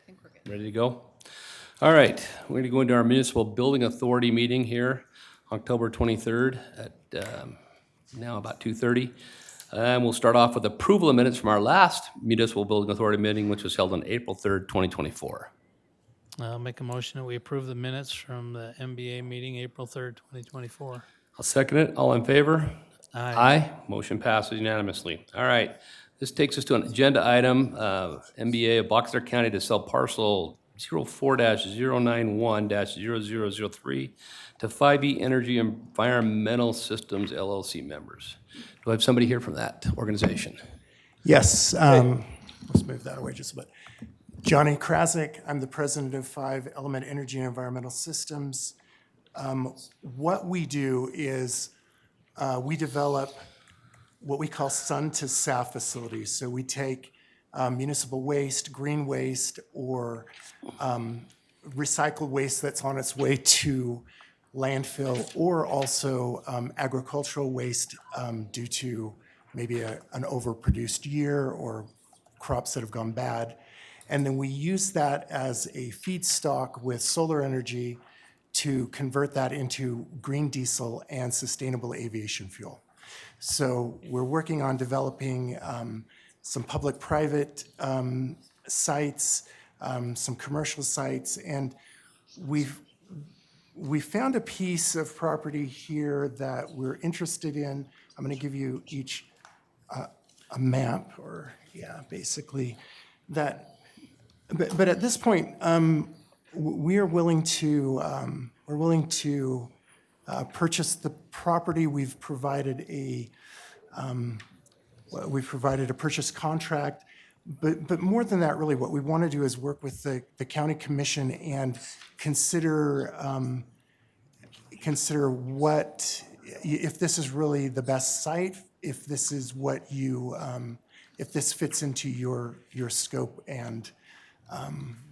think we're good. Ready to go? All right, we're going to go into our Municipal Building Authority meeting here, October 23rd at now about 2:30. And we'll start off with approval of minutes from our last Municipal Building Authority meeting, which was held on April 3rd, 2024. I'll make a motion that we approve the minutes from the MBA meeting, April 3rd, 2024. I'll second it. All in favor? Aye. Aye. Motion passes unanimously. All right. This takes us to an agenda item, MBA of Boxer County to sell parcel 04-091-0003 to 5E Energy Environmental Systems LLC members. Do I have somebody here from that organization? Yes, let's move that away just a bit. Johnny Krasik, I'm the president of 5 Element Energy and Environmental Systems. What we do is we develop what we call sun to SAF facilities. So we take municipal waste, green waste, or recycled waste that's on its way to landfill, or also agricultural waste due to maybe an overproduced year or crops that have gone bad. And then we use that as a feedstock with solar energy to convert that into green diesel and sustainable aviation fuel. So we're working on developing some public-private sites, some commercial sites, and we found a piece of property here that we're interested in. I'm going to give you each a map, or basically that. But at this point, we're willing to purchase the property. We've provided a purchase contract, but more than that, really, what we want to do is work with the county commission and consider what, if this is really the best site, if this is what you, if this fits into your scope and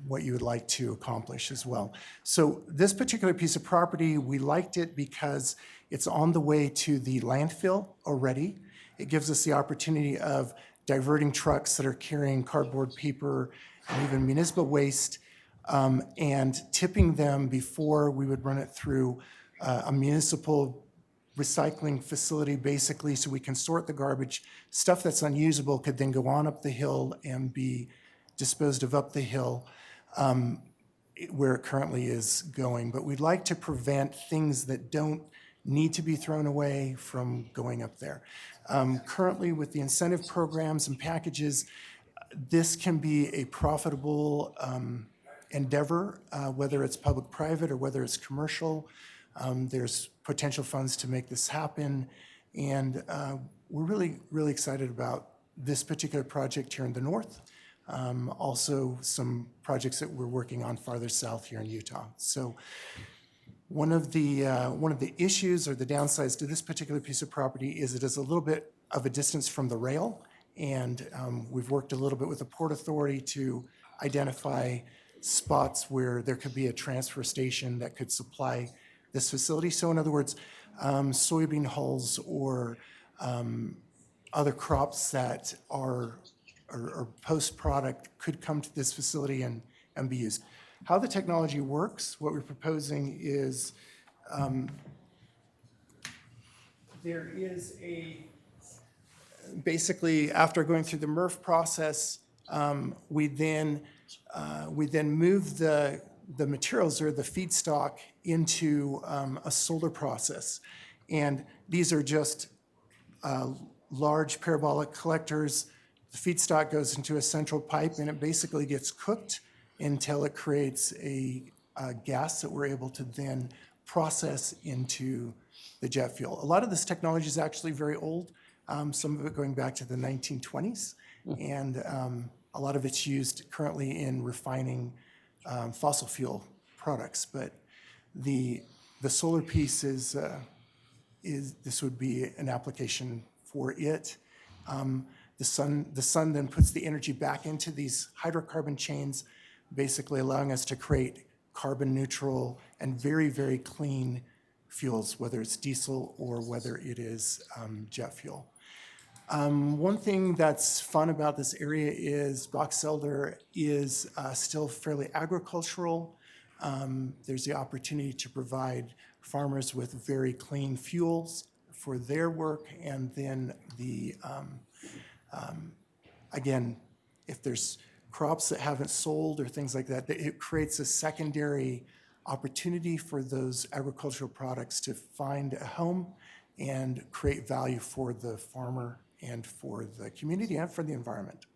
what you would like to accomplish as well. So this particular piece of property, we liked it because it's on the way to the landfill already. It gives us the opportunity of diverting trucks that are carrying cardboard, paper, and even municipal waste, and tipping them before we would run it through a municipal recycling facility, basically, so we can sort the garbage. Stuff that's unusable could then go on up the hill and be disposed of up the hill where it currently is going. But we'd like to prevent things that don't need to be thrown away from going up there. Currently, with the incentive programs and packages, this can be a profitable endeavor, whether it's public-private or whether it's commercial. There's potential funds to make this happen, and we're really, really excited about this particular project here in the north. Also some projects that we're working on farther south here in Utah. So one of the issues or the downsides to this particular piece of property is it is a little bit of a distance from the rail, and we've worked a little bit with the Port Authority to identify spots where there could be a transfer station that could supply this facility. So in other words, soybean hulls or other crops that are or post-product could come to this facility and be used. How the technology works, what we're proposing is there is basically after going through the MRF process, we then move the materials or the feedstock into a solar process. And these are just large parabolic collectors. The feedstock goes into a central pipe, and it basically gets cooked until it creates a gas that we're able to then process into the jet fuel. A lot of this technology is actually very old, some of it going back to the 1920s, and a lot of it's used currently in refining fossil fuel products. But the solar piece is this would be an application for it. The sun then puts the energy back into these hydrocarbon chains, basically allowing us to create carbon neutral and very, very clean fuels, whether it's diesel or whether it is jet fuel. One thing that's fun about this area is Box Elder is still fairly agricultural. There's the opportunity to provide farmers with very clean fuels for their work, and then again, if there's crops that haven't sold or things like that, it creates a secondary opportunity for those agricultural products to find a home and create value for the farmer and for the community and for the environment.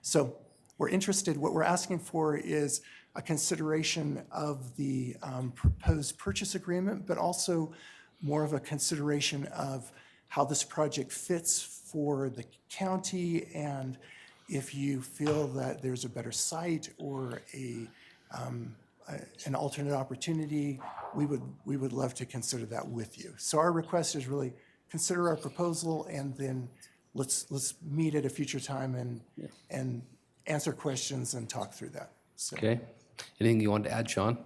So we're interested, what we're asking for is a consideration of the proposed purchase agreement, but also more of a consideration of how this project fits for the county, and if you feel that there's a better site or an alternate opportunity, we would love to consider that with you. So our request is really consider our proposal, and then let's meet at a future time and answer questions and talk through that. So. Okay. Anything you wanted to add, Sean?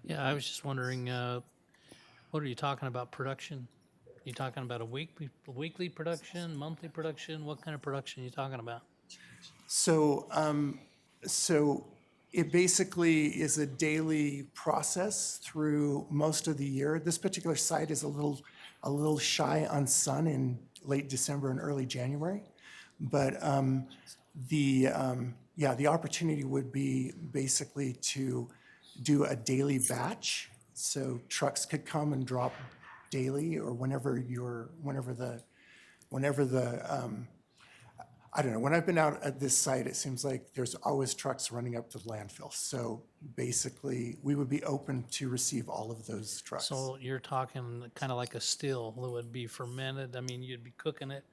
Yeah, I was just wondering, what are you talking about production? You talking about a weekly production, monthly production? What kind of production are you talking about? So, so it basically is a daily process through most of the year. This particular site is a little shy on sun in late December and early January, but the opportunity would be basically to do a daily batch. So trucks could come and drop daily, or whenever the I don't know, when I've been out at this site, it seems like there's always trucks running up to the landfill. So basically, we would be open to receive all of those trucks. So you're talking kind of like a still that would be fermented. I mean, you'd be cooking it,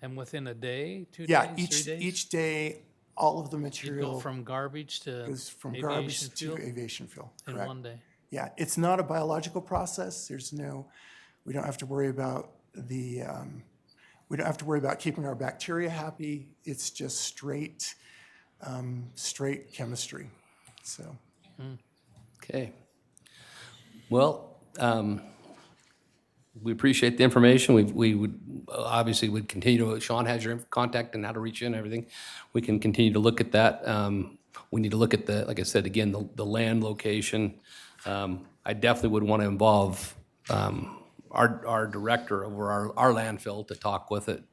and within a day, 2 Yeah, days, 3 days? each day, all of the You'd material go from garbage to goes from aviation garbage fuel to aviation fuel. in Correct. one day. Yeah, it's not a biological process. We don't have to worry about we don't have to worry about keeping our bacteria happy. It's just straight chemistry. So. Okay. Well, we appreciate the information. We would obviously would continue to, Sean has your contact and how to reach you and everything. We can continue to look at that. We need to look at like I said, again, the land location. I definitely would want to involve our director over our landfill to talk with it,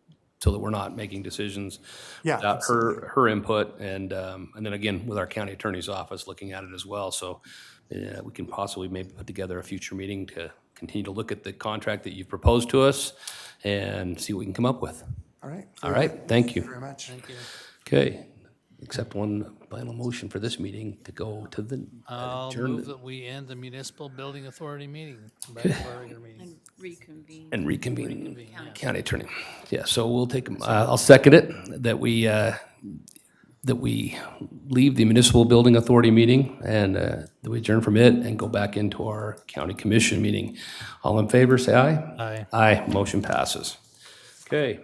so that we're not making decisions Yeah, without absolutely. her input, and then again with our county attorney's office looking at it as well. So we can possibly maybe put together a future meeting to continue to look at the contract that you've proposed to us and see what we can come up with. All right. All right. Thank you. Very much. Thank you. Okay. Accept one final motion for this meeting to go to the I'll adjourn move that we end the Municipal Building Authority meeting, back to our regular meeting. And reconvene. and reconvene Reconvene, yeah. county attorney. Yeah, so we'll take, I'll second it, that we leave the Municipal Building Authority meeting and that we adjourn from it and go back into our county commission meeting. All in favor, say aye. Aye. Aye, motion passes. Okay.